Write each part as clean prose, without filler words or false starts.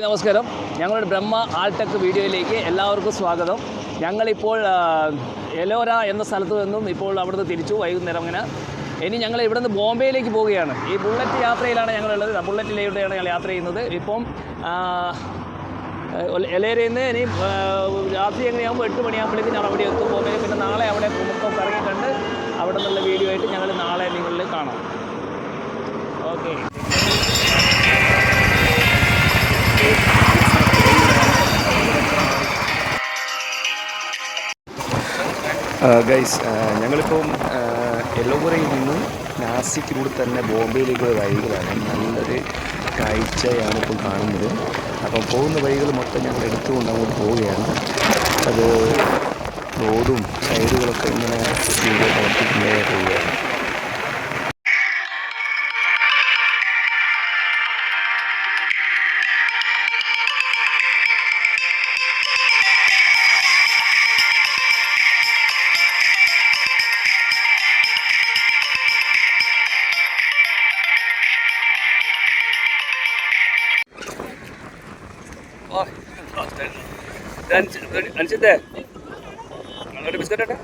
നമസ്കാരം. ഞങ്ങളുടെ ബ്രഹ്മ ആൾടെക് വീഡിയോയിലേക്ക് എല്ലാവർക്കും സ്വാഗതം. ഞങ്ങളിപ്പോൾ എലോര എന്ന സ്ഥലത്ത് നിന്നും ഇപ്പോൾ അവിടുന്ന് തിരിച്ചു വൈകുന്നേരം അങ്ങനെ ഇനി ഞങ്ങൾ ഇവിടുന്ന് ബോംബെയിലേക്ക് പോവുകയാണ്. ഈ ബുള്ളറ്റ് യാത്രയിലാണ് ഞങ്ങളുള്ളത്. ബുള്ളറ്റിലൂടെയാണ് ഞങ്ങൾ യാത്ര ചെയ്യുന്നത്. ഇപ്പം എലേരയിൽ നിന്ന് ഇനി രാത്രി എങ്ങനെയാകുമ്പോൾ 8 മണിയാകുമ്പോഴേക്കും ഞങ്ങൾ അവിടെ എത്തും ബോംബെയിൽ. പിന്നെ നാളെ അവിടെ മൊത്തം കറങ്ങി കണ്ട് അവിടെ നിന്നുള്ള വീഡിയോ ആയിട്ട് ഞങ്ങൾ നാളെ നിങ്ങളിൽ കാണാം. ഓക്കെ. ഗൈസ്, ഞങ്ങളിപ്പം എലോറയിൽ നിന്ന് നാസിക്കിലൂടെ തന്നെ ബോംബെയിലേക്കുള്ള വഴികളാണ്. നല്ലൊരു കാഴ്ചയാണ് ഇപ്പം കാണുന്നത്. അപ്പം പോകുന്ന വഴികൾ മൊത്തം ഞങ്ങൾ എടുത്തുകൊണ്ട് അങ്ങോട്ട് പോവുകയാണ്. അത് റോഡും സൈഡുകളൊക്കെ ഇങ്ങനെ പ്രവർത്തിക്കുന്നേ പോവുകയാണ്. അനുസരിച്ചേ ഒരു ബിസ്ക്കറ്റ് ഇട്ടെ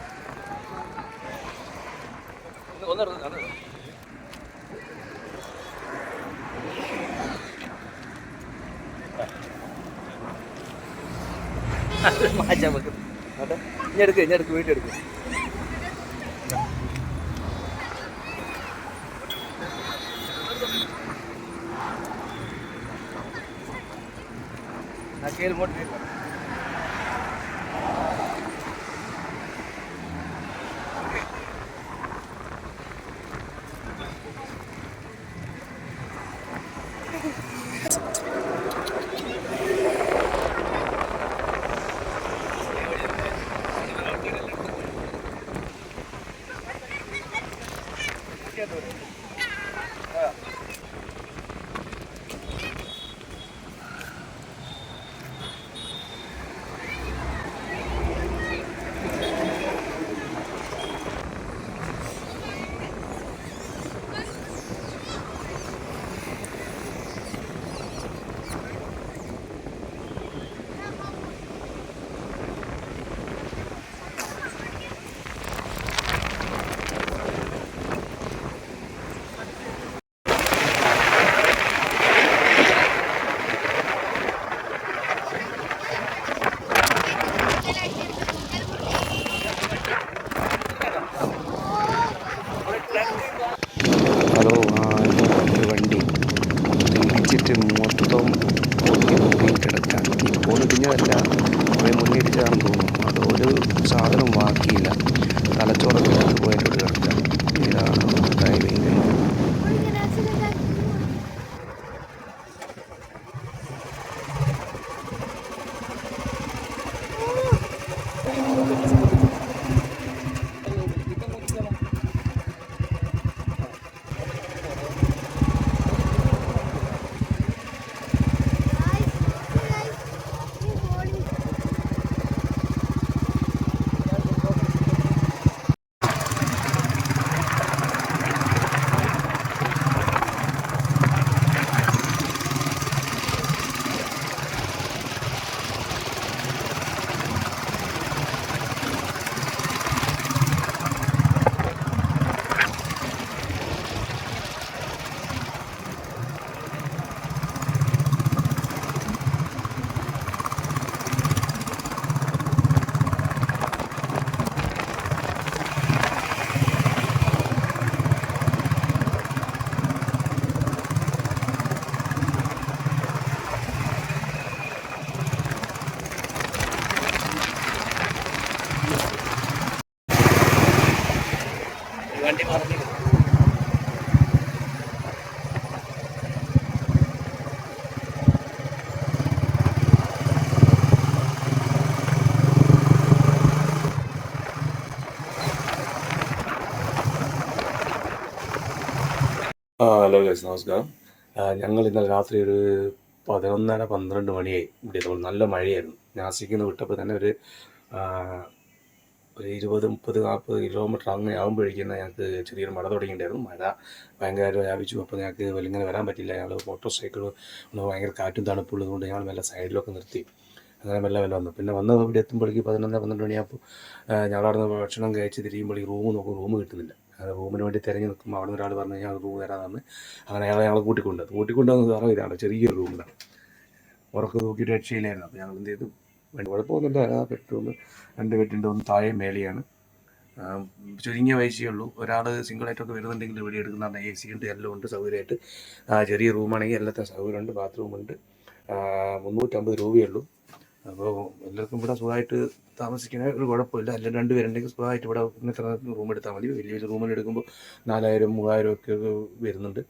മാറ്റാൻ വെക്കും. ഞാൻ എടുക്കും വീട്ടിൽ എടുക്കും. കേൾ മോട്ടി വണ്ടി ഇടിച്ചിട്ട് മൊത്തം മുന്നിൽ കിടക്കാൻ. ഇപ്പോൾ ഇടിഞ്ഞതല്ല, അവയെ മുന്നിടിച്ചതാണെന്ന് തോന്നുന്നു. അത് ഒരു സാധനം ബാക്കിയില്ല. തലച്ചോറൊക്കെ പോയിട്ട് കിടക്കാം. ഇതാണ് ഡ്രൈവിങ്. വണ്ടി മറിഞ്ഞു. ഹലോ ഗൈസ്, നമസ്കാരം. ഞങ്ങൾ ഇന്നലെ രാത്രി ഒരു 11:30-12 മണിയായി ഇവിടെ. നല്ല മഴയായിരുന്നു. നാസിക്കിൽ നിന്ന് വിട്ടപ്പോൾ തന്നെ ഒരു ഒരു 20, 30, 40 കിലോമീറ്റർ അങ്ങനെ ആകുമ്പോഴേക്കും ഞങ്ങൾക്ക് ചെറിയൊരു മഴ തുടങ്ങിയിട്ടുണ്ടായിരുന്നു. മഴ ഭയങ്കരമായിട്ട് വ്യാപിച്ചു. അപ്പോൾ ഞങ്ങൾക്ക് ഇങ്ങനെ വരാൻ പറ്റില്ല. ഞങ്ങൾ മോട്ടോർ സൈക്കിൾ ഭയങ്കര കാറ്റും തണുപ്പുള്ളതുകൊണ്ട് ഞങ്ങൾ മെല്ലെ സൈഡിലൊക്കെ നിർത്തി. അങ്ങനെ മെല്ലെ വന്നു. പിന്നെ ഇവിടെ എത്തുമ്പോഴേക്ക് 11-12 മണിയാകുമ്പോൾ ഞങ്ങളവിടെ നിന്ന് ഭക്ഷണം കഴിച്ച് തിരിയുമ്പോഴേക്ക് റൂം നോക്കും, റൂം കിട്ടുന്നില്ല. റൂമിന് വേണ്ടി തിരഞ്ഞ് നിൽക്കുമ്പോൾ അവിടെ നിന്ന് ഒരാൾ പറഞ്ഞു ഞങ്ങൾ റൂം തരാമെന്ന്. അങ്ങനെ ഞങ്ങൾ കൂട്ടിക്കൊണ്ടുവന്ന് പറഞ്ഞാൽ ഇതാണ് ചെറിയൊരു റൂമിലാണ്. ഉറക്കം നോക്കിയിട്ട് രക്ഷയില്ലായിരുന്നു. അപ്പോൾ ഞങ്ങൾ എന്ത് ചെയ്തു, കുഴപ്പമൊന്നുമില്ല. ബെഡ്റൂം 2 ബെഡുണ്ട്, ഒന്ന് താഴെ മേലെയാണ്. ചുരുങ്ങിയ പൈസയേ ഉള്ളൂ. ഒരാൾ സിംഗിളായിട്ടൊക്കെ വരുന്നുണ്ടെങ്കിൽ ഇവിടെ എടുക്കുന്നതാണ്. AC ഉണ്ട്, എല്ലാം ഉണ്ട് സൗകര്യമായിട്ട്. ചെറിയ റൂമാണെങ്കിൽ എല്ലാത്തിനും സൗകര്യമുണ്ട്, ബാത്റൂമുണ്ട്. 350 രൂപയേ ഉള്ളൂ. അപ്പോൾ എല്ലാവർക്കും ഇവിടെ സുഖമായിട്ട് താമസിക്കുന്ന ഒരു കുഴപ്പമില്ല. അല്ലെങ്കിൽ 2 പേരുണ്ടെങ്കിൽ സുഖമായിട്ട് ഇവിടെ ഇത്ര റൂം എടുത്താൽ മതി. വലിയ റൂമിൽ എടുക്കുമ്പോൾ 4000, 3000 ഒക്കെ വരുന്നുണ്ട്.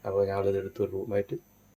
അപ്പോൾ ഞങ്ങളിത് എടുത്തൊരു റൂമായിട്ട്